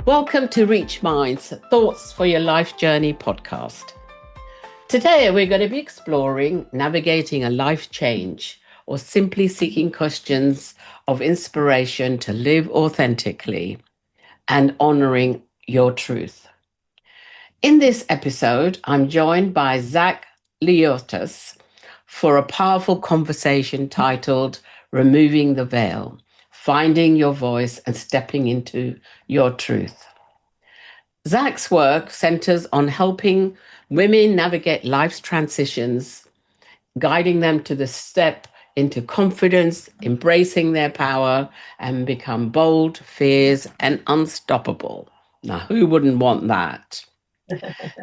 Welcome to Reach Minds, Thoughts for Your Life Journey podcast. Today, we're going to be exploring navigating a life change or simply seeking questions of inspiration to live authentically and honoring your truth. In this episode, I'm joined by Zak Lioutas for a powerful conversation titled Removing the Veil, Finding Your Voice and Stepping into Your Truth. Zak's work centers on helping women navigate life's transitions, guiding them to the step into confidence, embracing their power, and become bold, fierce, and unstoppable. Now, who wouldn't want that?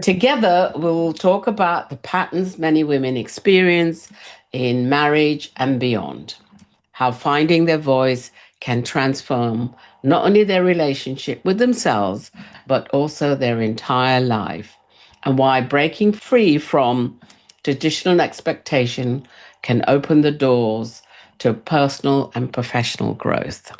Together, we'll talk about the patterns many women experience in marriage and beyond, how finding their voice can transform not only their relationship with themselves, but also their entire life, and why breaking free from traditional expectation can open the doors to personal and professional growth.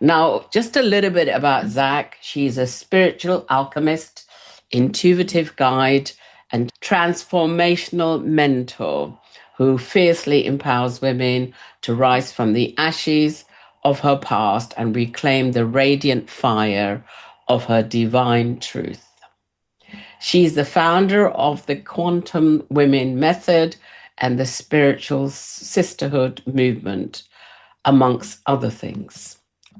Now, just a little bit about Zak. She's a spiritual alchemist, intuitive guide, and transformational mentor who fiercely empowers women to rise from the ashes of her past and reclaim the radiant fire of her divine truth. She's the founder of the Quantum Women Method and the Spiritual Sisterhood movement, amongst other things.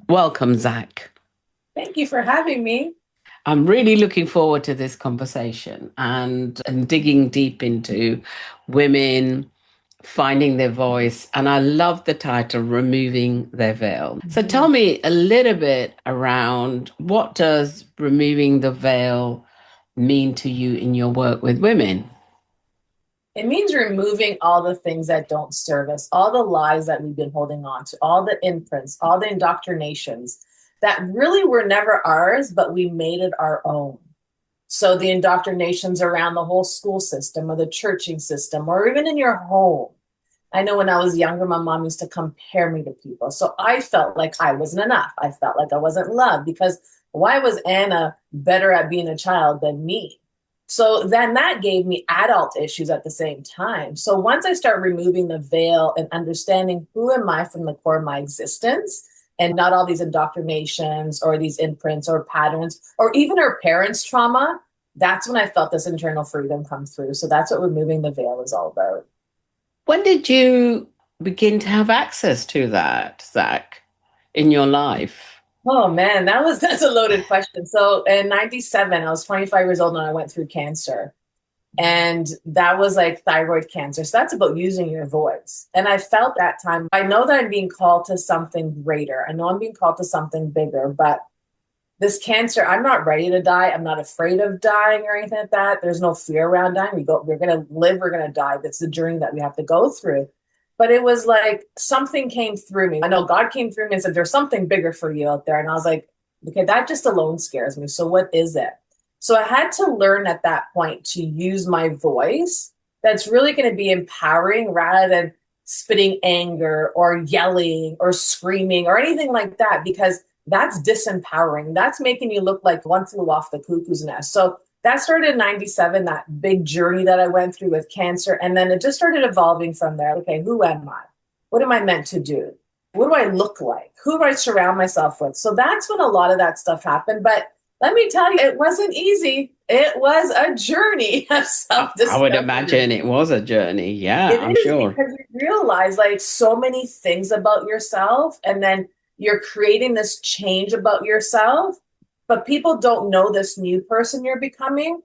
Welcome, Zak. Thank you for having me. I'm really looking forward to this conversation and digging deep into women finding their voice. And I love the title, Removing Their Veil. So tell me a little bit around, what does removing the veil mean to you in your work with women? It means removing all the things that don't serve us, all the lies that we've been holding on to, all the imprints, all the indoctrinations that really were never ours, but we made it our own. So the indoctrinations around the whole school system or the churching system, or even in your home. I know when I was younger, my mom used to compare me to people. So I felt like I wasn't enough. I felt like I wasn't loved because why was Anna better at being a child than me? So then that gave me adult issues at the same time. So once I start removing the veil and understanding who am I from the core of my existence, and not all these indoctrinations or these imprints or patterns or even our parents' trauma, that's when I felt this internal freedom come through. So that's what removing the veil is all about. When did you begin to have access to that, Zak, in your life? Oh man, that's a loaded question. So in 97, I was 25 years old and I went through cancer. And that was like thyroid cancer. So that's about using your voice. And I felt that time, I know that I'm being called to something greater. I know I'm being called to something bigger, but this cancer, I'm not ready to die. I'm not afraid of dying or anything like that. There's no fear around dying. We're going to live, we're going to die. That's the journey that we have to go through. But it was like something came through me. I know God came through me and said, there's something bigger for you out there. And I was like, okay, that just alone scares me. So what is it? So I had to learn at that point to use my voice that's really going to be empowering rather than spitting anger or yelling or screaming or anything like that, because that's disempowering. That's making you look like one flew off the cuckoo's nest. So that started in 97, that big journey that I went through with cancer. And then it just started evolving from there. Okay, who am I? What am I meant to do? What do I look like? Who do I surround myself with? So that's when a lot of that stuff happened. But let me tell you, it wasn't easy. It was a journey of self-discovery. I would imagine it was a journey. Yeah, It I'm is, sure. because you realize like so many things about yourself, and then you're creating this change about yourself, but people don't know this new person you're becoming.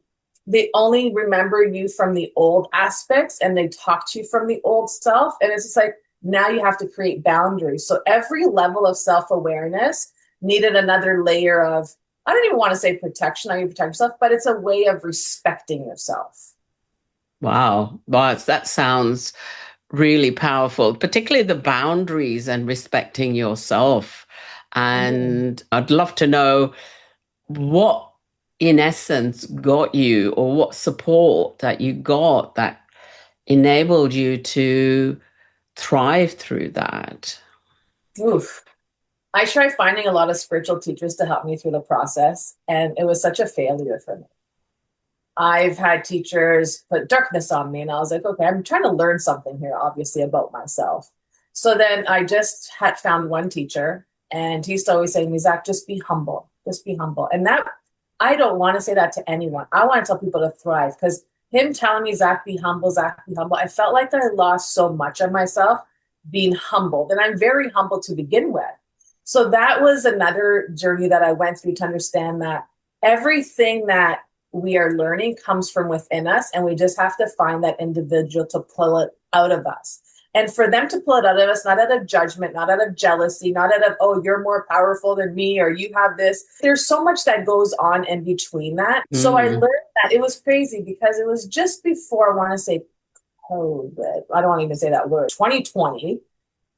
They only remember you from the old aspects and they talk to you from the old self. And it's just like, now you have to create boundaries. So every level of self-awareness needed another layer of, I don't even want to say protection, how you protect yourself, but it's a way of respecting yourself. Wow. Well, that sounds really powerful, particularly the boundaries and respecting yourself. And I'd love to know what, in essence, got you, or what support that you got that enabled you to thrive through that. Oof. I tried finding a lot of spiritual teachers to help me through the process, and it was such a failure for me. I've had teachers put darkness on me, and I was like, okay, I'm trying to learn something here, obviously, about myself. So then I just had found one teacher, and he used to always say to me, Zach, just be humble. Just be humble. And that, I don't want to say that to anyone. I want to tell people to thrive, because him telling me, Zach, be humble, Zach, be humble, I felt like I lost so much of myself being humbled. And I'm very humble to begin with. So that was another journey that I went through to understand that everything that we are learning comes from within us, and we just have to find that individual to pull it out of us. And for them to pull it out of us, not out of judgment, not out of jealousy, not out of, oh, you're more powerful than me, or you have this. There's so much that goes on in between that. So I learned that. It was crazy because it was just before, I want to say COVID. I don't want to even say that word, 2020.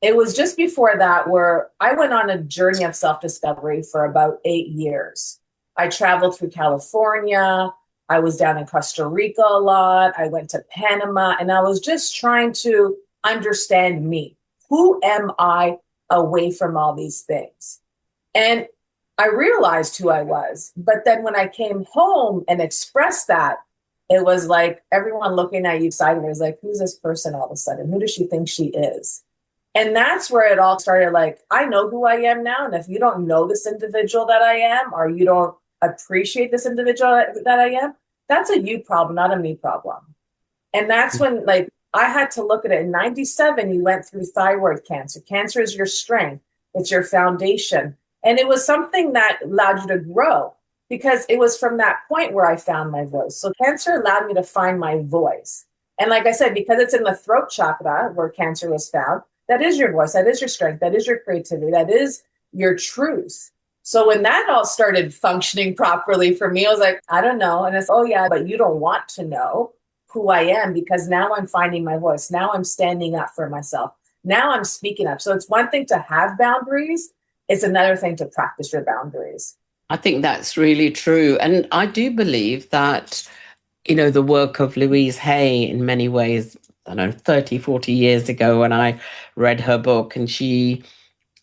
It was just before that where I went on a journey of self-discovery for about 8 years. I traveled through California. I was down in Costa Rica a lot. I went to Panama, and I was just trying to understand me. Who am I away from all these things? And I realized who I was. But then when I came home and expressed that, it was like everyone looking at you sideways, like, who's this person all of a sudden? Who does she think she is? And that's where it all started. Like, I know who I am now. And if you don't know this individual that I am, or you don't appreciate this individual that I am, that's a you problem, not a me problem. And that's when, like, I had to look at it. In 97, you went through thyroid cancer. Cancer is your strength. It's your foundation. And it was something that allowed you to grow, because it was from that point where I found my voice. So cancer allowed me to find my voice. And like I said, because it's in the throat chakra where cancer was found, that is your voice. That is your strength. That is your creativity. That is your truth. So when that all started functioning properly for me, I was like, I don't know. And it's, oh yeah, but you don't want to know who I am, because now I'm finding my voice. Now I'm standing up for myself. Now I'm speaking up. So it's one thing to have boundaries. It's another thing to practice your boundaries. I think that's really true. And I do believe that, the work of Louise Hay in many ways, I don't know, 30, 40 years ago when I read her book, and she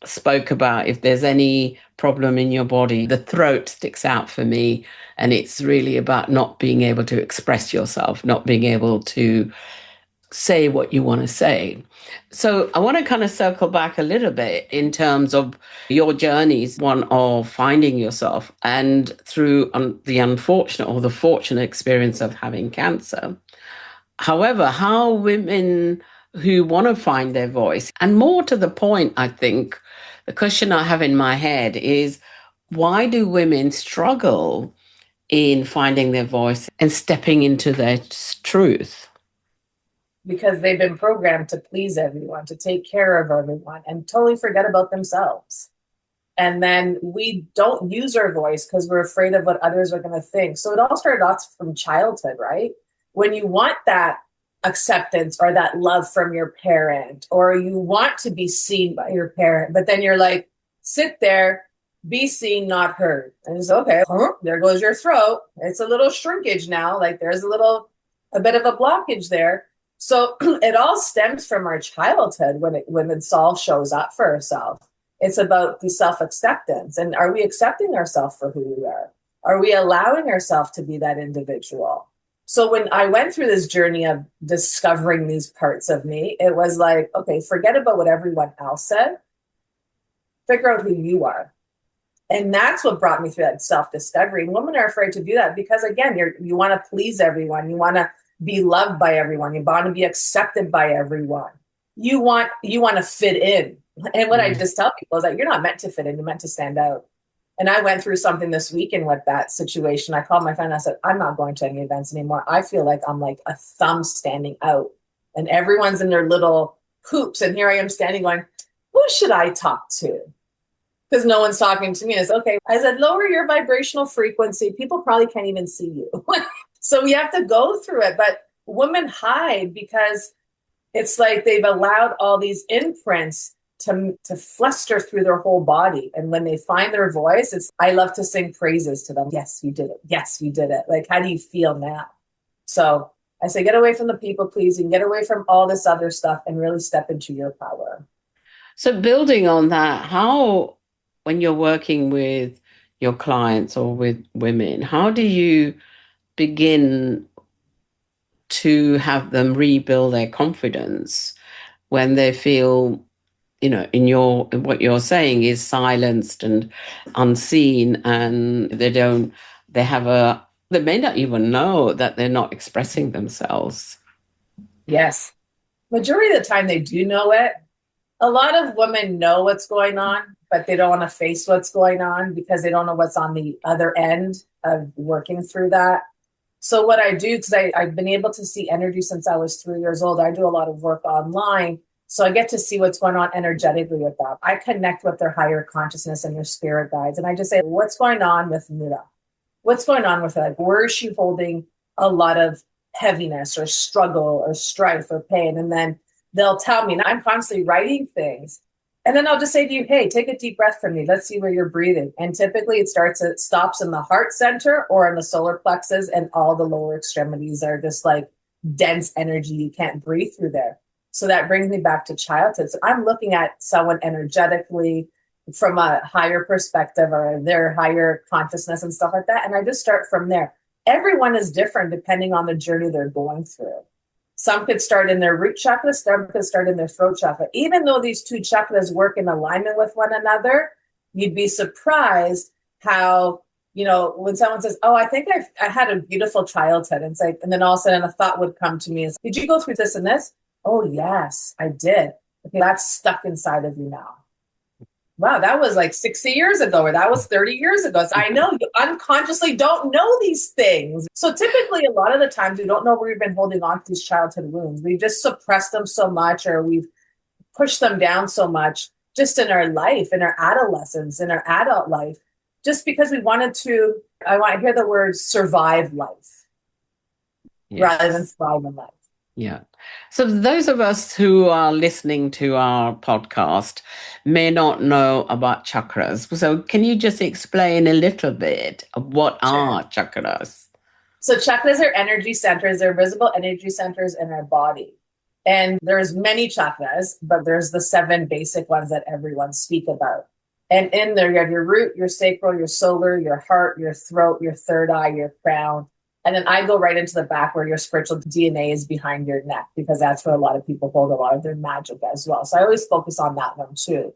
spoke about if there's any problem in your body, the throat sticks out for me. And it's really about not being able to express yourself, not being able to say what you want to say. So I want to kind of circle back a little bit in terms of your journeys, one of finding yourself and through the unfortunate or the fortunate experience of having cancer. However, how women who want to find their voice, and more to the point, I think, the question I have in my head is, why do women struggle in finding their voice and stepping into their truth? Because they've been programmed to please everyone, to take care of everyone, and totally forget about themselves. And then we don't use our voice because we're afraid of what others are going to think. So it all started off from childhood, right? When you want that acceptance or that love from your parent, or you want to be seen by your parent, but then you're like, sit there, be seen, not heard. And it's okay, there goes your throat. It's a little shrinkage now. Like there's a bit of a blockage there. So it all stems from our childhood when it all shows up for ourselves. It's about the self-acceptance. And are we accepting ourselves for who we are? Are we allowing ourselves to be that individual? So when I went through this journey of discovering these parts of me, it was like, okay, forget about what everyone else said. Figure out who you are. And that's what brought me through that self-discovery. And women are afraid to do that because, again, you want to please everyone. You want to be loved by everyone. You want to be accepted by everyone. You want to fit in. And what I just tell people is that you're not meant to fit in. You're meant to stand out. And I went through something this weekend with that situation. I called my friend and I said, I'm not going to any events anymore. I feel like I'm like a thumb standing out and everyone's in their little hoops. And here I am standing going, who should I talk to? Because no one's talking to me. And it's okay. I said, lower your vibrational frequency. People probably can't even see you. So we have to go through it. But women hide because it's like they've allowed all these imprints to fluster through their whole body. And when they find their voice, I love to sing praises to them. Yes, you did it. Yes, you did it. Like, how do you feel now? So I say, get away from the people pleasing, get away from all this other stuff and really step into your power. So building on that, how when you're working with your clients or with women, how do you begin to have them rebuild their confidence when they feel, in what you're saying is silenced and unseen, and they may not even know that they're not expressing themselves? Yes. Majority of the time they do know it. A lot of women know what's going on, but they don't want to face what's going on because they don't know what's on the other end of working through that. So what I do, because I've been able to see energy since I was 3 years old, I do a lot of work online. So I get to see what's going on energetically with them. I connect with their higher consciousness and their spirit guides. And I just say, what's going on with Nura? What's going on with her? Like, where is she holding a lot of heaviness or struggle or strife or pain? And then they'll tell me, and I'm constantly writing things. And then I'll just say to you, hey, take a deep breath from me. Let's see where you're breathing. And typically it stops in the heart center or in the solar plexus, and all the lower extremities are just like dense energy. You can't breathe through there. So that brings me back to childhood. So I'm looking at someone energetically from a higher perspective or their higher consciousness and stuff like that. And I just start from there. Everyone is different depending on the journey they're going through. Some could start in their root chakra, some could start in their throat chakra. Even though these two chakras work in alignment with one another, you'd be surprised how, when someone says, oh, I think I had a beautiful childhood. And it's like, and then all of a sudden a thought would come to me is, did you go through this and this? Oh, yes, I did. Okay, that's stuck inside of you now. Wow, that was like 60 years ago, or that was 30 years ago. So I know you unconsciously don't know these things. So typically, a lot of the times, we don't know where we've been holding on to these childhood wounds. We've just suppressed them so much, or we've pushed them down so much just in our life, in our adolescence, in our adult life, just because we wanted to, I want to hear the word survive life rather than thrive in life. Yeah. So those of us who are listening to our podcast may not know about chakras. So can you just explain a little bit of what are chakras? So chakras are energy centers. They're visible energy centers in our body. And there's many chakras, but there's the 7 basic ones that everyone speak about. And in there, you have your root, your sacral, your solar, your heart, your throat, your third eye, your crown. And then I go right into the back where your spiritual DNA is behind your neck, because that's where a lot of people hold a lot of their magic as well. So I always focus on that one too.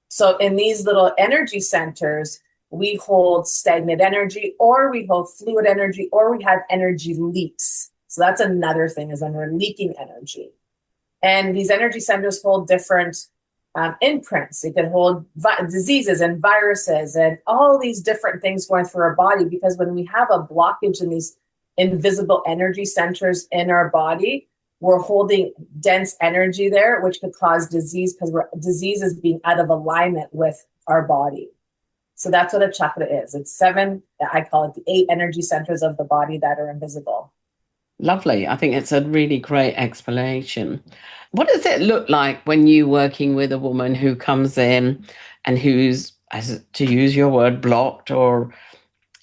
So in these little energy centers, we hold stagnant energy, or we hold fluid energy, or we have energy leaks. So that's another thing, is when we're leaking energy. And these energy centers hold different imprints. It can hold diseases and viruses and all these different things going through our body, because when we have a blockage in these invisible energy centers in our body, we're holding dense energy there, which could cause disease, because disease is being out of alignment with our body. So that's what a chakra is. It's 7, I call it the 8 energy centers of the body that are invisible. Lovely. I think it's a really great explanation. What does it look like when you're working with a woman who comes in and who's, to use your word, blocked, or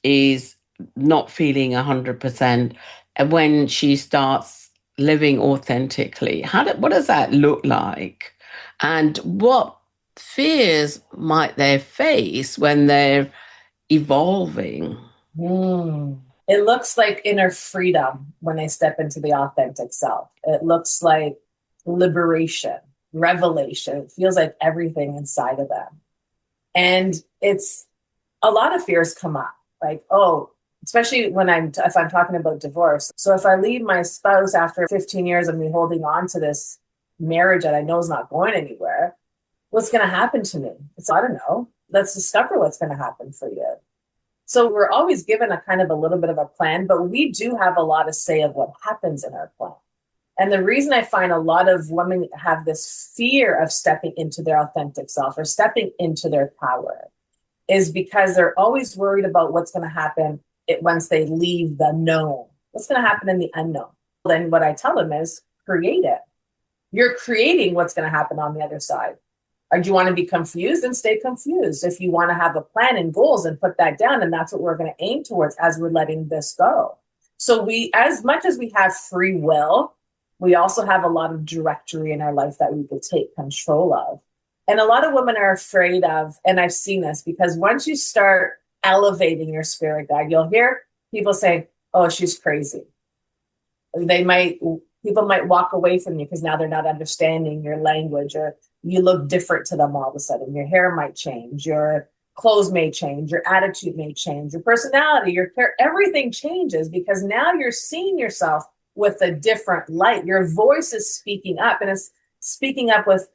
is not feeling 100%, and when she starts living authentically, what does that look like, and what fears might they face when they're evolving? It looks like inner freedom when they step into the authentic self. It looks like liberation, revelation. It feels like everything inside of them. And it's a lot of fears come up, like, oh, especially if I'm talking about divorce. So if I leave my spouse after 15 years of me holding on to this marriage that I know is not going anywhere, what's going to happen to me? I don't know. Let's discover what's going to happen for you. So we're always given a kind of a little bit of a plan, but we do have a lot of say of what happens in our plan. And the reason I find a lot of women have this fear of stepping into their authentic self or stepping into their power is because they're always worried about what's going to happen once they leave the known. What's going to happen in the unknown? Then what I tell them is create it. You're creating what's going to happen on the other side. Or do you want to be confused? Then stay confused. If you want to have a plan and goals, and put that down, and that's what we're going to aim towards as we're letting this go. So as much as we have free will, we also have a lot of directory in our life that we could take control of. And a lot of women are afraid of, and I've seen this, because once you start elevating your spirit guide, you'll hear people say, oh, she's crazy. People might walk away from you because now they're not understanding your language, or you look different to them all of a sudden. Your hair might change, your clothes may change, your attitude may change, your personality, everything changes because now you're seeing yourself with a different light. Your voice is speaking up, and it's speaking up with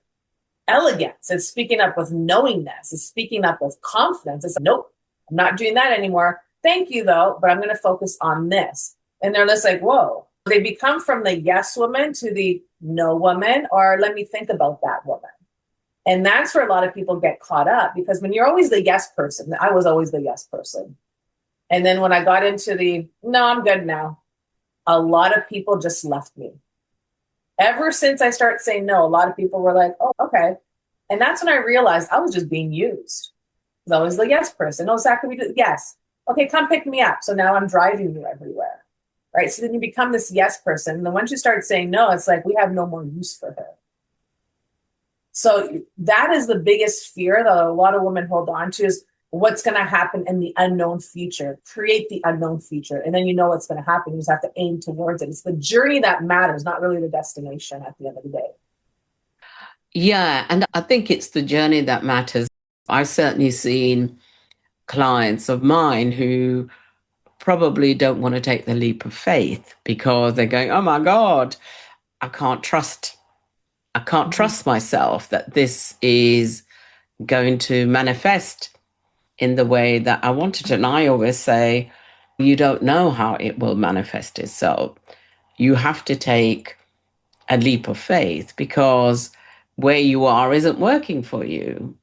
elegance. It's speaking up with knowingness. It's speaking up with confidence. It's like, nope, I'm not doing that anymore. Thank you though, but I'm going to focus on this. And they're just like, whoa. They become from the yes woman to the no woman, or let me think about that woman. And that's where a lot of people get caught up, because when you're always the yes person, I was always the yes person. And then when I got into the, no, I'm good now, a lot of people just left me. Ever since I started saying no, a lot of people were like, oh, okay. And that's when I realized I was just being used. I was the yes person. Oh, Zach, can we do? Yes. Okay, come pick me up. So now I'm driving you everywhere. Right? So then you become this yes person. And then once you start saying no, it's like, we have no more use for her. So that is the biggest fear that a lot of women hold on to, is what's going to happen in the unknown future. Create the unknown future. And then you know what's going to happen. You just have to aim towards it. It's the journey that matters, not really the destination at the end of the day. Yeah. And I think it's the journey that matters. I've certainly seen clients of mine who probably don't want to take the leap of faith because they're going, oh my God, I can't trust myself that this is going to manifest in the way that I want it to. And I always say, you don't know how it will manifest itself. You have to take a leap of faith, because where you are isn't working for you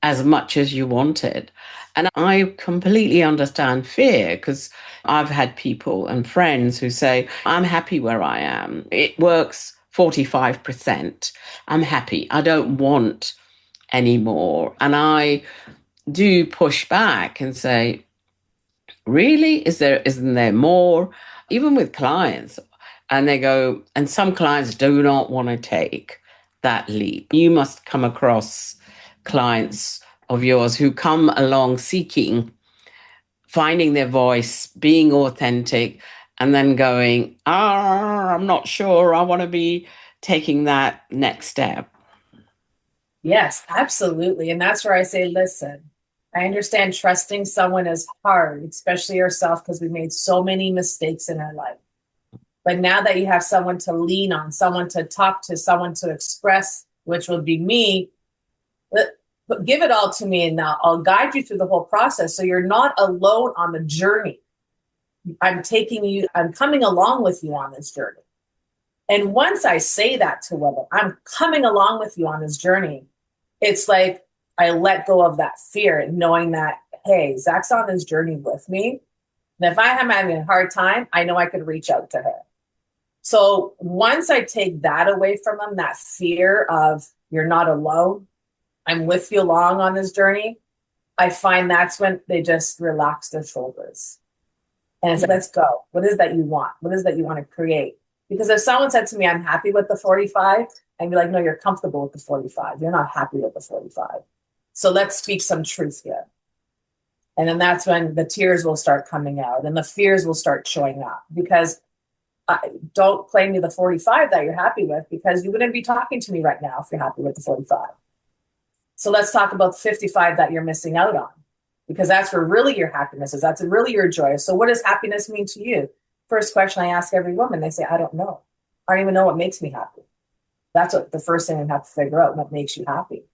as much as you wanted. And I completely understand fear, because I've had people and friends who say, I'm happy where I am. It works 45%. I'm happy. I don't want any more. And I do push back and say, really? Isn't there more? Even with clients. And they go, and some clients do not want to take that leap. You must come across clients of yours who come along seeking, finding their voice, being authentic, and then going, I'm not sure I want to be taking that next step. Yes, absolutely. And that's where I say, listen, I understand trusting someone is hard, especially yourself, because we made so many mistakes in our life. But now that you have someone to lean on, someone to talk to, someone to express, which would be me, give it all to me, and now I'll guide you through the whole process. So you're not alone on the journey. I'm coming along with you on this journey. And once I say that to women, I'm coming along with you on this journey, it's like I let go of that fear, knowing that, hey, Zach's on this journey with me. And if I am having a hard time, I know I could reach out to her. So once I take that away from them, that fear of you're not alone, I'm with you along on this journey, I find that's when they just relax their shoulders. And it's like, let's go. What is that you want? What is that you want to create? Because if someone said to me, I'm happy with the 45, I'd be like, no, you're comfortable with the 45. You're not happy with the 45. So let's speak some truth here. And then that's when the tears will start coming out and the fears will start showing up, because don't claim me the 45 that you're happy with, because you wouldn't be talking to me right now if you're happy with the 45. So let's talk about the 55 that you're missing out on, because that's where really your happiness is. That's really your joy. So what does happiness mean to you? First question I ask every woman, they say, I don't know. I don't even know what makes me happy. That's what the first thing we have to figure out, what makes you happy,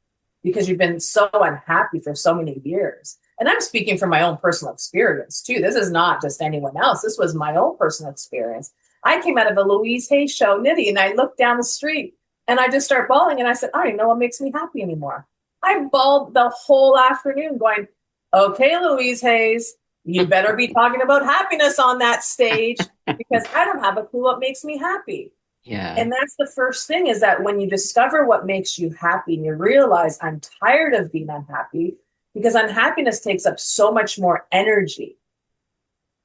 because you've been so unhappy for so many years. And I'm speaking from my own personal experience too. This is not just anyone else. This was my own personal experience. I came out of a Louise Hay show, Nitty, and I looked down the street and I just started bawling. And I said, I don't even know what makes me happy anymore. I bawled the whole afternoon going, okay, Louise Hayes, you better be talking about happiness on that stage, because I don't have a clue what makes me happy. Yeah. And that's the first thing, is that when you discover what makes you happy and you realize I'm tired of being unhappy, because unhappiness takes up so much more energy.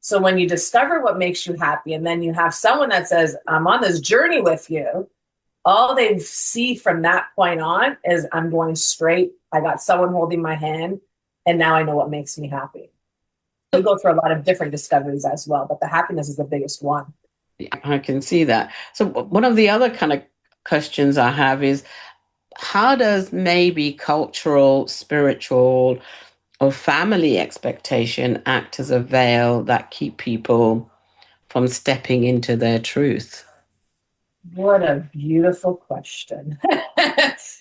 So when you discover what makes you happy, and then you have someone that says, I'm on this journey with you, all they see from that point on is I'm going straight. I got someone holding my hand, and now I know what makes me happy. We go through a lot of different discoveries as well, but the happiness is the biggest one. I can see that. So one of the other kind of questions I have is, how does maybe cultural, spiritual, or family expectation act as a veil that keep people from stepping into their truth? What a beautiful question.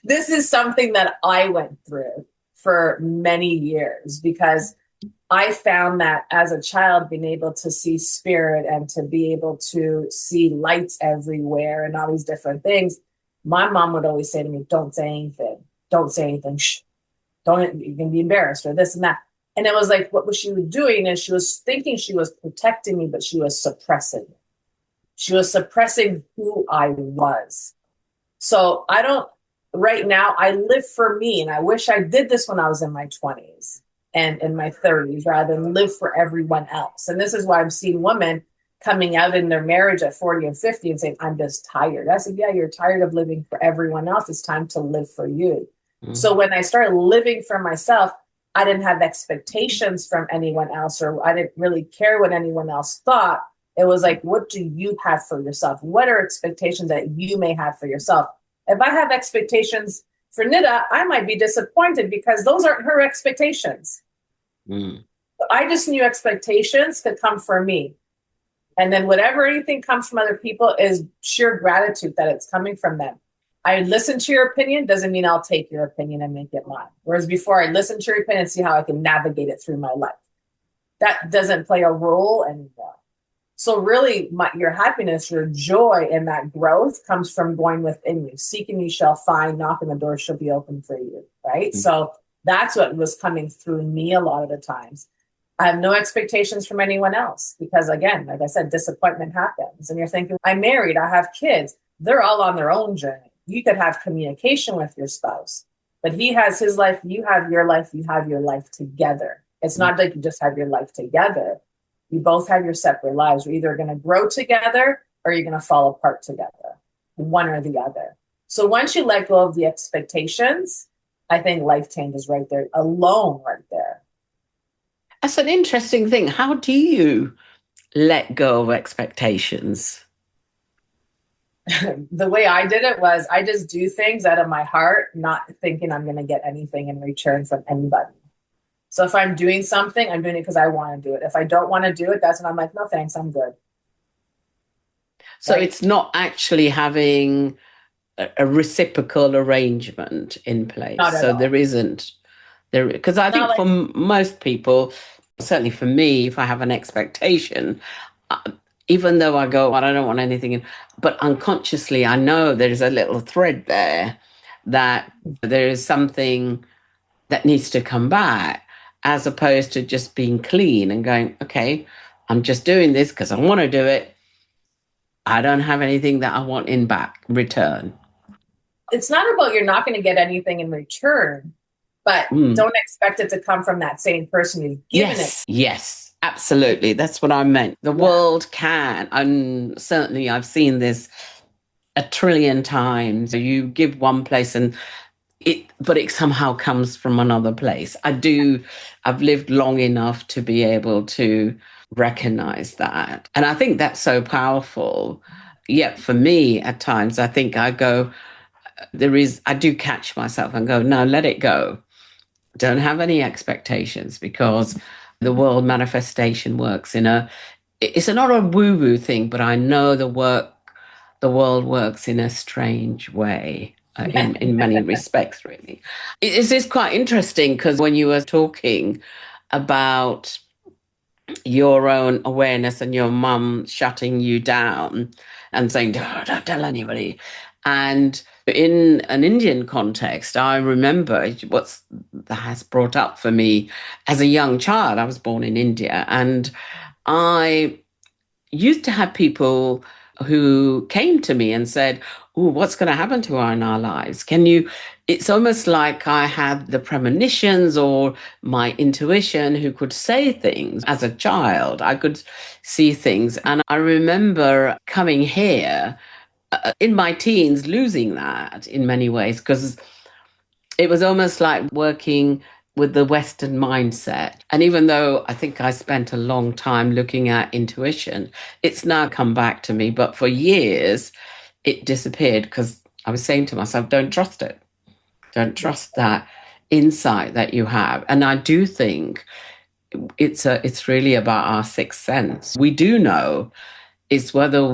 This is something that I went through for many years because I found that as a child, being able to see spirit and to be able to see lights everywhere and all these different things, my mom would always say to me, don't say anything. Don't say anything. Shh. Don't, you can be embarrassed or this and that. And it was like, what she was doing is she was thinking she was protecting me, but she was suppressing me. She was suppressing who I was. So I don't, right now, I live for me. And I wish I did this when I was in my 20s and in my 30s rather than live for everyone else. And this is why I'm seeing women coming out in their marriage at 40 and 50 and saying, I'm just tired. I said, yeah, you're tired of living for everyone else. It's time to live for you. Mm-hmm. So when I started living for myself, I didn't have expectations from anyone else, or I didn't really care what anyone else thought. It was like, what do you have for yourself? What are expectations that you may have for yourself? If I have expectations for Nida, I might be disappointed because those aren't her expectations. Mm. I just knew expectations could come from me. And then whatever anything comes from other people is sheer gratitude that it's coming from them. I listen to your opinion doesn't mean I'll take your opinion and make it mine. Whereas before, I listen to your opinion and see how I can navigate it through my life. That doesn't play a role anymore. So really, your happiness, your joy in that growth comes from going within you. Seeking you shall find, knocking the door shall be open for you, right? Mm-hmm. So that's what was coming through me a lot of the times. I have no expectations from anyone else because, again, like I said, disappointment happens. And you're thinking, I'm married, I have kids. They're all on their own journey. You could have communication with your spouse, but he has his life, you have your life, you have your life together. It's not like you just have your life together. You both have your separate lives. You're either going to grow together or you're going to fall apart together, one or the other. So once you let go of the expectations, I think life changes right there, alone right there. That's an interesting thing. How do you let go of expectations? The way I did it was I just do things out of my heart, not thinking I'm going to get anything in return from anybody. So if I'm doing something, I'm doing it because I want to do it. If I don't want to do it, that's when I'm like, no, thanks, I'm good. So right? It's not actually having a reciprocal arrangement in place. Not at so all. There isn't there, because I think for most people, certainly for me, if I have an expectation, even though I go, I don't want anything, but unconsciously, I know there's a little thread there that there is something that needs to come back, as opposed to just being clean and going, okay, I'm just doing this because I want to do it. I don't have anything that I want in return. It's not about you're not going to get anything in return, but don't expect it to come from that same person you've given it. Yes, absolutely. That's what I meant. The world can, and certainly I've seen this a trillion times. You give one place but it somehow comes from another place. I've lived long enough to be able to recognize that. And I think that's so powerful. Yet for me, at times, I think I do catch myself and go, no, let it go. Don't have any expectations, because the world manifestation works it's not a woo-woo thing, but I know the world works in a strange way. In many respects, really. It's quite interesting because when you were talking about your own awareness and your mum shutting you down and saying, don't tell anybody. And in an Indian context, I remember that has brought up for me as a young child. I was born in India, and I used to have people who came to me and said, oh, what's going to happen to her in our lives? It's almost like I had the premonitions or my intuition who could say things. As a child, I could see things. And I remember coming here in my teens losing that in many ways, because it was almost like working with the Western mindset. And even though I think I spent a long time looking at intuition, it's now come back to me. But for years, it disappeared because I was saying to myself, don't trust it. Don't trust that insight that you have. And I do think it's really about our sixth sense. We do know is whether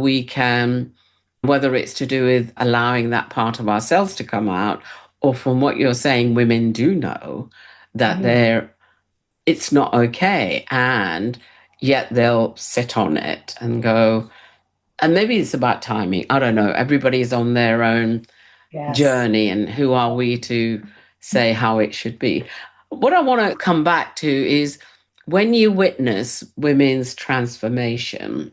it's to do with allowing that part of ourselves to come out, or from what you're saying, women do know that it's not okay. And yet they'll sit on it and go, and maybe it's about timing. I don't know. Everybody's on their own Yes. journey, and who are we to say how it should be? What I want to come back to is when you witness women's transformation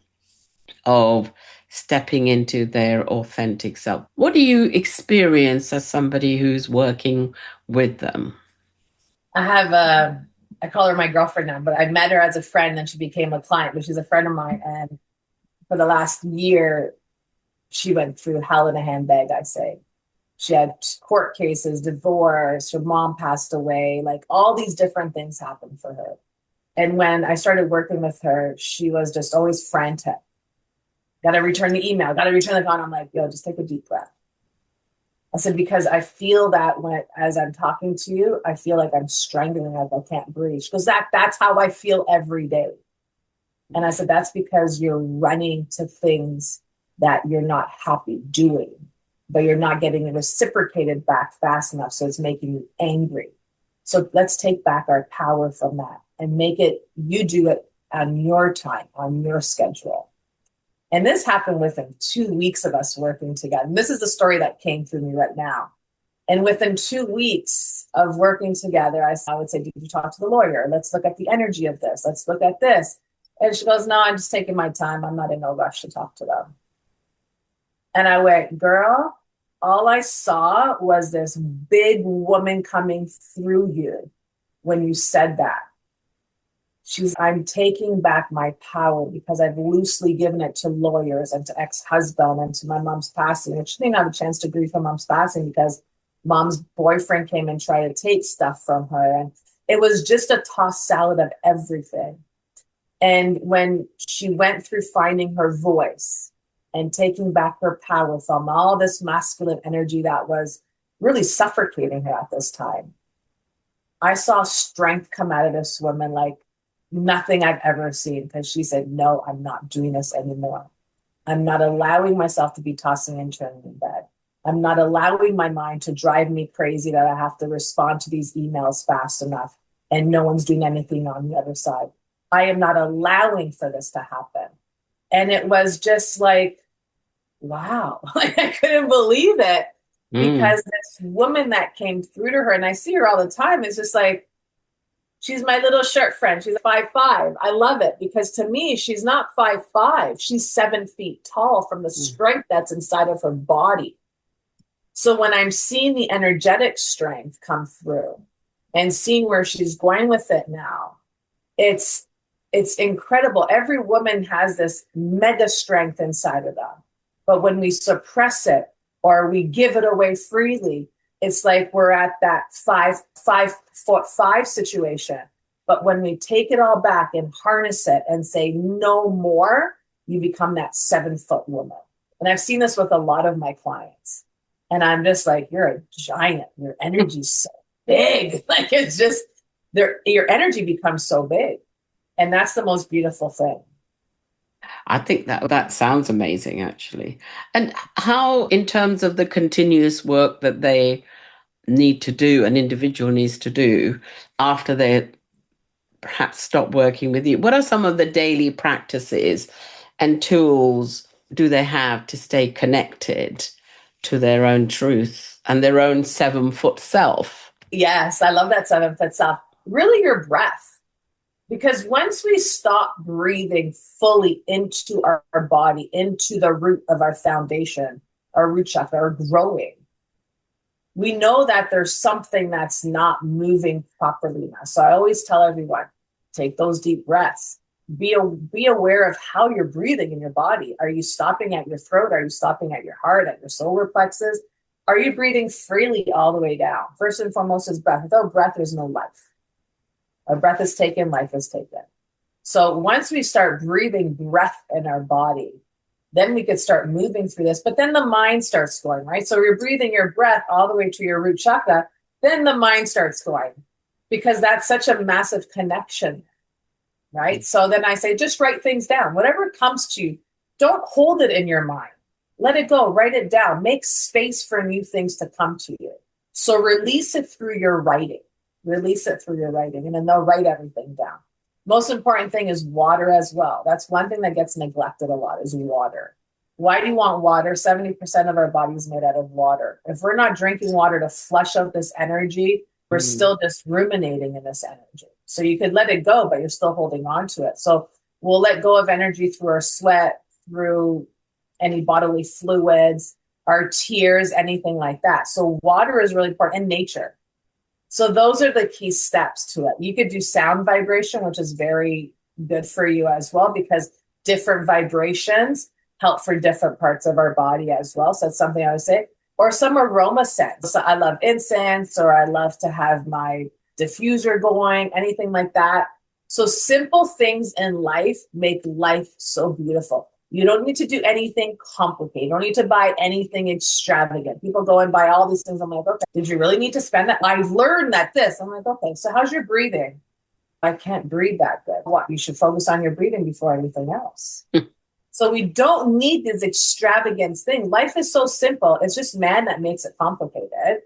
of stepping into their authentic self, what do you experience as somebody who's working with them? I call her my girlfriend now, but I met her as a friend and she became a client, but she's a friend of mine. And for the last year, she went through hell in a handbag, I say. She had court cases, divorce, her mom passed away, like all these different things happened for her. And when I started working with her, she was just always frantic. Got to return the email, got to return the call. I'm like, yo, just take a deep breath. I said, because I feel that as I'm talking to you, I feel like I'm strangling, like I can't breathe. She goes, that's how I feel every day. And I said, that's because you're running to things that you're not happy doing, but you're not getting it reciprocated back fast enough. So it's making you angry. So let's take back our power from that and make it, you do it on your time, on your schedule. And this happened within 2 weeks of us working together. And this is the story that came through me right now. And within 2 weeks of working together, I would say, did you talk to the lawyer? Let's look at the energy of this. Let's look at this. And she goes, no, I'm just taking my time. I'm not in no rush to talk to them. And I went, girl, all I saw was this big woman coming through you when you said that. I'm taking back my power because I've loosely given it to lawyers and to ex-husband and to my mom's passing. And she didn't have a chance to grieve her mom's passing because mom's boyfriend came and tried to take stuff from her. And it was just a tossed salad of everything. And when she went through finding her voice and taking back her power from all this masculine energy that was really suffocating her at this time, I saw strength come out of this woman like nothing I've ever seen, because she said, no, I'm not doing this anymore. I'm not allowing myself to be tossing and turning in bed. I'm not allowing my mind to drive me crazy that I have to respond to these emails fast enough and no one's doing anything on the other side. I am not allowing for this to happen. And it was just like, wow, like I couldn't believe it, because this woman that came through to her, and I see her all the time, is just like, she's my little shirt friend. She's 5'5". I love it because to me, she's not 5'5". She's 7 feet tall from the strength that's inside of her body. So when I'm seeing the energetic strength come through and seeing where she's going with it now, it's incredible. Every woman has this mega strength inside of them. But when we suppress it or we give it away freely, it's like we're at that 5'5" situation. But when we take it all back and harness it and say no more, you become that 7-foot woman. And I've seen this with a lot of my clients. And I'm just like, you're a giant. Your energy's so big. Like it's just, your energy becomes so big. And that's the most beautiful thing. I think that sounds amazing, actually. And how, in terms of the continuous work that they need to do, an individual needs to do after they perhaps stop working with you, what are some of the daily practices and tools do they have to stay connected to their own truth and their own 7-foot self? Yes, I love that 7-foot self. Really your breath. Because once we stop breathing fully into our body, into the root of our foundation, our root chakra, our growing, we know that there's something that's not moving properly now. So I always tell everyone, take those deep breaths, be aware of how you're breathing in your body. Are you stopping at your throat? Are you stopping at your heart, at your solar plexus? Are you breathing freely all the way down? First and foremost is breath. Without breath, there's no life. A breath is taken, life is taken. So once we start breathing breath in our body, then we could start moving through this. But then the mind starts going, right? So you're breathing your breath all the way to your root chakra. Then the mind starts going because that's such a massive connection, right? So then I say, just write things down. Whatever comes to you, don't hold it in your mind. Let it go. Write it down. Make space for new things to come to you. So release it through your writing. Release it through your writing. And then they'll write everything down. Most important thing is water as well. That's one thing that gets neglected a lot is water. Why do you want water? 70% of our body is made out of water. If we're not drinking water to flush out this energy, we're still just ruminating in this energy. So you could let it go, but you're still holding on to it. So we'll let go of energy through our sweat, through any bodily fluids, our tears, anything like that. So water is really important in nature. So those are the key steps to it. You could do sound vibration, which is very good for you as well, because different vibrations help for different parts of our body as well. So that's something I would say. Or some aroma scents. So I love incense, or I love to have my diffuser going, anything like that. So simple things in life make life so beautiful. You don't need to do anything complicated. You don't need to buy anything extravagant. People go and buy all these things. I'm like, okay, did you really need to spend that? I learned that this. I'm like, okay, so how's your breathing? I can't breathe that good. What? You should focus on your breathing before anything else. So we don't need these extravagant things. Life is so simple. It's just man that makes it complicated.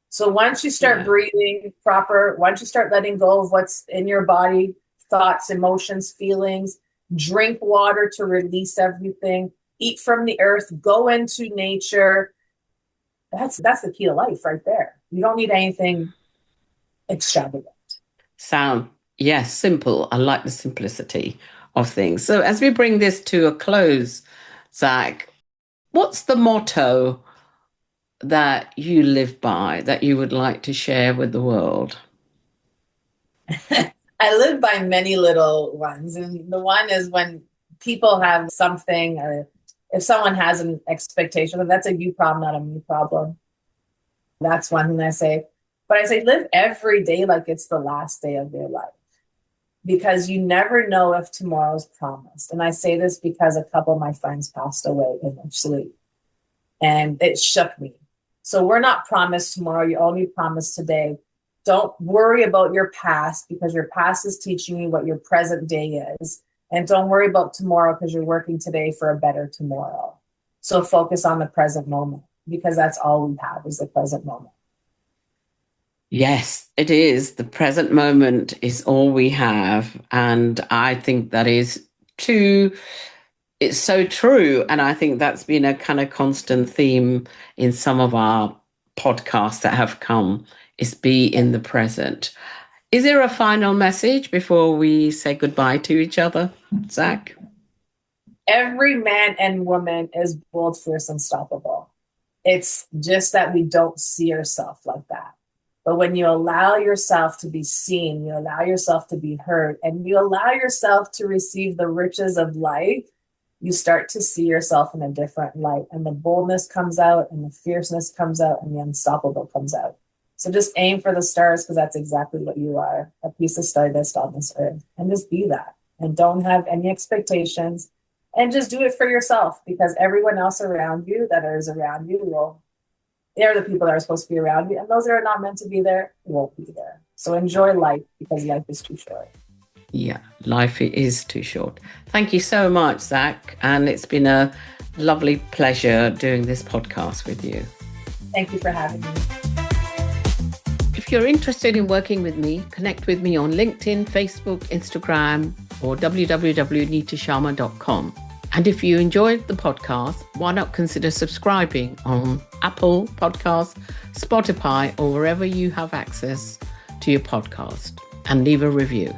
So once you start breathing proper, once you start letting go of what's in your body, thoughts, emotions, feelings, drink water to release everything, eat from the earth, go into nature. That's the key to life right there. You don't need anything extravagant. Yes, simple. I like the simplicity of things. So as we bring this to a close, Zak, what's the motto that you live by that you would like to share with the world? I live by many little ones. And the one is when people have something, or if someone has an expectation, that's a you problem, not a me problem. That's one thing I say. But I say, live every day like it's the last day of your life, because you never know if tomorrow's promised. And I say this because a couple of my friends passed away in their sleep, and it shook me. So we're not promised tomorrow. You're only promised today. Don't worry about your past, because your past is teaching you what your present day is. And don't worry about tomorrow, because you're working today for a better tomorrow. So focus on the present moment, because that's all we have is the present moment. Yes, it is. The present moment is all we have. And I think that is it's so true. And I think that's been a kind of constant theme in some of our podcasts that have come, is be in the present. Is there a final message before we say goodbye to each other, Zak? Every man and woman is bold, fierce, unstoppable. It's just that we don't see ourselves like that. But when you allow yourself to be seen, you allow yourself to be heard, and you allow yourself to receive the riches of life, you start to see yourself in a different light. And the boldness comes out, and the fierceness comes out, and the unstoppable comes out. So just aim for the stars, because that's exactly what you are, a piece of stardust on this earth. And just be that. And don't have any expectations. And just do it for yourself, because everyone else around you that is around you they're the people that are supposed to be around you. And those that are not meant to be there won't be there. So enjoy life, because life is too short. Yeah, life is too short. Thank you so much, Zak. And it's been a lovely pleasure doing this podcast with you. Thank you for having me. If you're interested in working with me, connect with me on LinkedIn, Facebook, Instagram, or www.nitasharma.com. And if you enjoyed the podcast, why not consider subscribing on Apple Podcasts, Spotify, or wherever you have access to your podcast, and leave a review.